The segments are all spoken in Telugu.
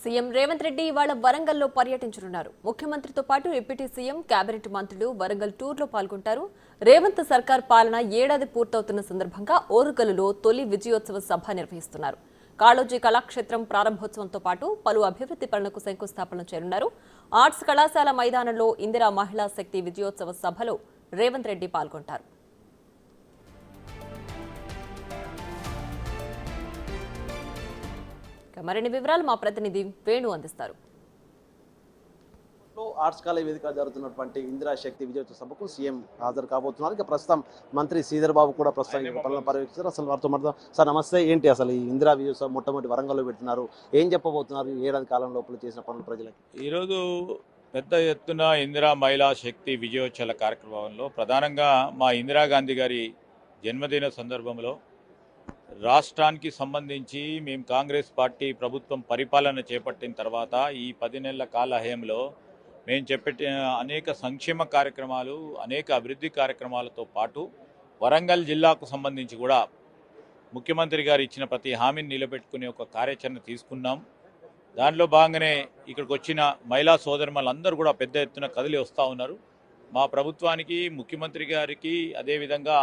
సీఎం రేవంత్ రెడ్డి ఇవాళ వరంగల్లో పర్యటించనున్నారు. ముఖ్యమంత్రితో పాటు డిప్యూటీ సీఎం, కేబినెట్ మంత్రులు వరంగల్ టూర్లో పాల్గొంటారు. రేవంత్ సర్కార్ పాలన ఏడాది పూర్తవుతున్న సందర్భంగా ఓరుగల్లులో తొలి విజయోత్సవ సభ నిర్వహిస్తున్నారు. కాళోజీ కళాక్షేత్రం ప్రారంభోత్సవంతో పాటు పలు అభివృద్ధి పనులకు శంకుస్థాపన చేయనున్నారు. ఆర్ట్స్ కళాశాల మైదానంలో ఇందిరా మహిళా శక్తి విజయోత్సవ సభలో రేవంత్ రెడ్డి పాల్గొంటారు. మరిన్ని వివరాలు మా ప్రతినిధి వేణు అందిస్తారు. ఆర్ట్స్ కాలేజ్ వేదిక జరుగుతున్నటువంటి ఇందిరా శక్తి విజయోత్సవ సభకు సీఎం హాజరు కాబోతున్నారు. ఇక ప్రస్తుతం మంత్రి శ్రీధర్ బాబు కూడా ప్రస్తుతం పనులను పర్యవేక్షిస్తారు. అసలు వారితో మాట్లాడదాం. సార్ నమస్తే. ఏంటి అసలు ఈ ఇందిరా విజయోత్సవం మొట్టమొదటి వరంగల్లో పెడుతున్నారు, ఏం చెప్పబోతున్నారు? ఏడాది కాలం లోపల చేసిన పనులు ప్రజలకు ఈరోజు పెద్ద ఎత్తున ఇందిరా మహిళా శక్తి విజయోత్సవ కార్యక్రమంలో ప్రధానంగా మా ఇందిరాగాంధీ గారి జన్మదిన సందర్భంలో రాష్ట్రానికి సంబంధించి మేము కాంగ్రెస్ పార్టీ ప్రభుత్వం పరిపాలన చేపట్టిన తర్వాత ఈ 10 నెలల కాల హయంలో మేము చేపట్టిన అనేక సంక్షేమ కార్యక్రమాలు, అనేక అభివృద్ధి కార్యక్రమాలతో పాటు వరంగల్ జిల్లాకు సంబంధించి కూడా ముఖ్యమంత్రి గారు ఇచ్చిన ప్రతి హామీని నిలబెట్టుకునే ఒక కార్యాచరణ తీసుకున్నాం. దానిలో భాగంగానే ఇక్కడికి వచ్చిన మహిళా సోదరులందరూ కూడా పెద్ద ఎత్తున కదిలి వస్తూ ఉన్నారు. మా ప్రభుత్వానికి, ముఖ్యమంత్రి గారికి, అదేవిధంగా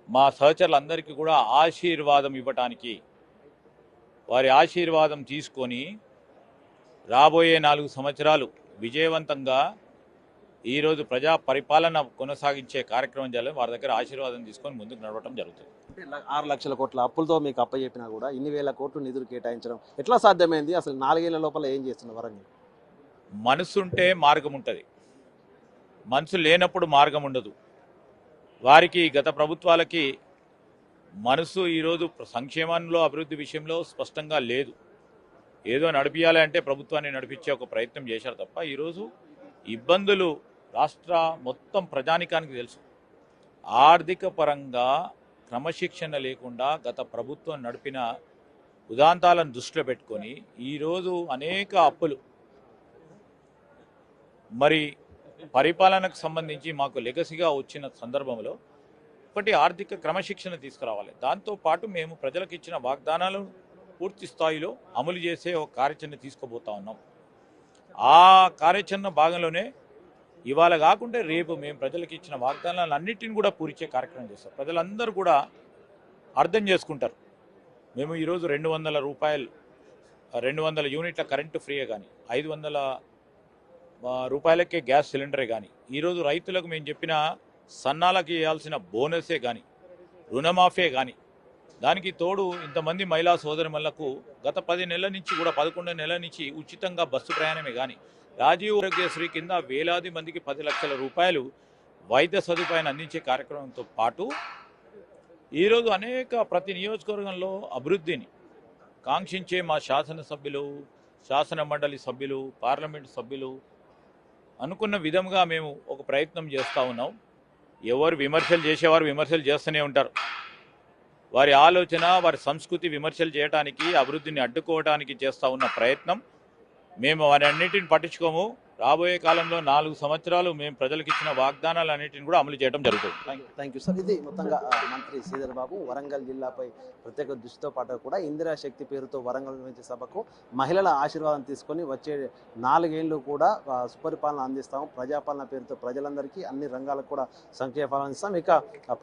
మా సహచరులందరికీ కూడా ఆశీర్వాదం ఇవ్వటానికి, వారి ఆశీర్వాదం తీసుకొని రాబోయే 4 సంవత్సరాలు విజయవంతంగా ఈరోజు ప్రజా పరిపాలన కొనసాగించే కార్యక్రమం చేయాలని వారి దగ్గర ఆశీర్వాదం తీసుకొని ముందుకు నడవటం జరుగుతుంది. 6 లక్షల కోట్ల అప్పులతో మీకు అప్పచెప్పినా కూడా ఇన్ని వేల కోట్లు నిధులు కేటాయించడం ఎట్లా సాధ్యమైంది? అసలు 4 ఏళ్ల లోపల ఏం చేస్తున్నారు వరంగల్? మనసుంటే మార్గం ఉంటుంది, మనసు లేనప్పుడు మార్గం ఉండదు. వారికి, గత ప్రభుత్వాలకి మనసు ఈరోజు సంక్షేమంలో, అభివృద్ధి విషయంలో స్పష్టంగా లేదు. ఏదో నడిపించాలి అంటే ప్రభుత్వాన్ని నడిపించే ఒక ప్రయత్నం చేశారు తప్ప ఈరోజు ఇబ్బందులు రాష్ట్ర మొత్తం ప్రజానికానికి తెలుసు. ఆర్థిక పరంగా క్రమశిక్షణ లేకుండా గత ప్రభుత్వం నడిపిన ఉదాంతాలను దృష్టిలో పెట్టుకొని ఈరోజు అనేక అప్పులు, మరి పరిపాలనకు సంబంధించి మాకు లెగసీగా వచ్చిన సందర్భంలో ఒకటి ఆర్థిక క్రమశిక్షణ తీసుకురావాలి. దాంతోపాటు మేము ప్రజలకు ఇచ్చిన వాగ్దానాలను పూర్తి స్థాయిలో అమలు చేసే ఒక కార్యాచరణ తీసుకోబోతా ఉన్నాం. ఆ కార్యాచరణ భాగంలోనే ఇవాళ కాకుండా రేపు మేము ప్రజలకు ఇచ్చిన వాగ్దానాలను అన్నింటిని కూడా పూరించే కార్యక్రమం చేస్తాం. ప్రజలందరూ కూడా అర్థం చేసుకుంటారు. మేము ఈరోజు 200 రూపాయలు, 200 యూనిట్ల కరెంటు ఫ్రీయే కానీ, 500 రూపాయలకే గ్యాస్ సిలిండరే కానీ, ఈరోజు రైతులకు మేము చెప్పిన సన్నాలకు ఇవ్వాల్సిన బోనసే కానీ, రుణమాఫీ కానీ, దానికి తోడు ఇంతమంది మహిళా సోదరులకు గత 10 నెలల నుంచి కూడా 11 నెలల నుంచి ఉచితంగా బస్సు ప్రయాణమే కానీ, రాజీవ్ ఆరోగ్యశ్రీ కింద వేలాది మందికి 10 లక్షల రూపాయలు వైద్య సదుపాయాన్ని అందించే కార్యక్రమంతో పాటు ఈరోజు అనేక ప్రతి నియోజకవర్గంలో అభివృద్ధిని కాంక్షించే మా శాసనసభ్యులు, శాసన మండలి సభ్యులు, పార్లమెంటు సభ్యులు అనుకున్న విధంగా మేము ఒక ప్రయత్నం చేస్తూ ఉన్నాం. ఎవరు విమర్శలు చేసేవారు విమర్శలు చేస్తూనే ఉంటారు. వారి ఆలోచన, వారి సంస్కృతి విమర్శలు చేయడానికి, అభివృద్ధిని అడ్డుకోవడానికి చేస్తూ ఉన్న ప్రయత్నం మేము వారి అన్నింటిని పట్టించుకోము. రాబోయే కాలంలో 4 సంవత్సరాలు మేము ప్రజలకు ఇచ్చిన వాగ్దానాలు అన్నింటిని కూడా అమలు చేయడం జరుగుతుంది. Thank you sir. ఇది మొత్తంగా మంత్రి శ్రీధర్ బాబు వరంగల్ జిల్లాపై ప్రత్యేక దృష్టితో పాటు కూడా ఇందిరా శక్తి పేరుతో వరంగల్ నిర్వహించే సభకు మహిళల ఆశీర్వాదం తీసుకొని వచ్చే 4 ఏళ్ళు కూడా సుపరిపాలన అందిస్తాము. ప్రజాపాలన పేరుతో ప్రజలందరికీ అన్ని రంగాలకు కూడా సంక్షేమాలు అందిస్తాం. ఇక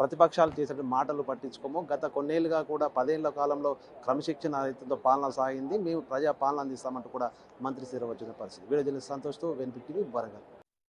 ప్రతిపక్షాలు చేసే మాటలు పట్టించుకోము. గత కొన్నేళ్లుగా కూడా 10 ఏళ్ల కాలంలో క్రమశిక్షణ రైతులతో పాలన సాగింది. మేము ప్రజాపాలన అందిస్తామంటూ కూడా మంత్రి శ్రీధర్ వచ్చిన పరిస్థితి. వీడియో జర్నలిస్ట్ సంతోష్తో వెన్పిటివి వరంగల్.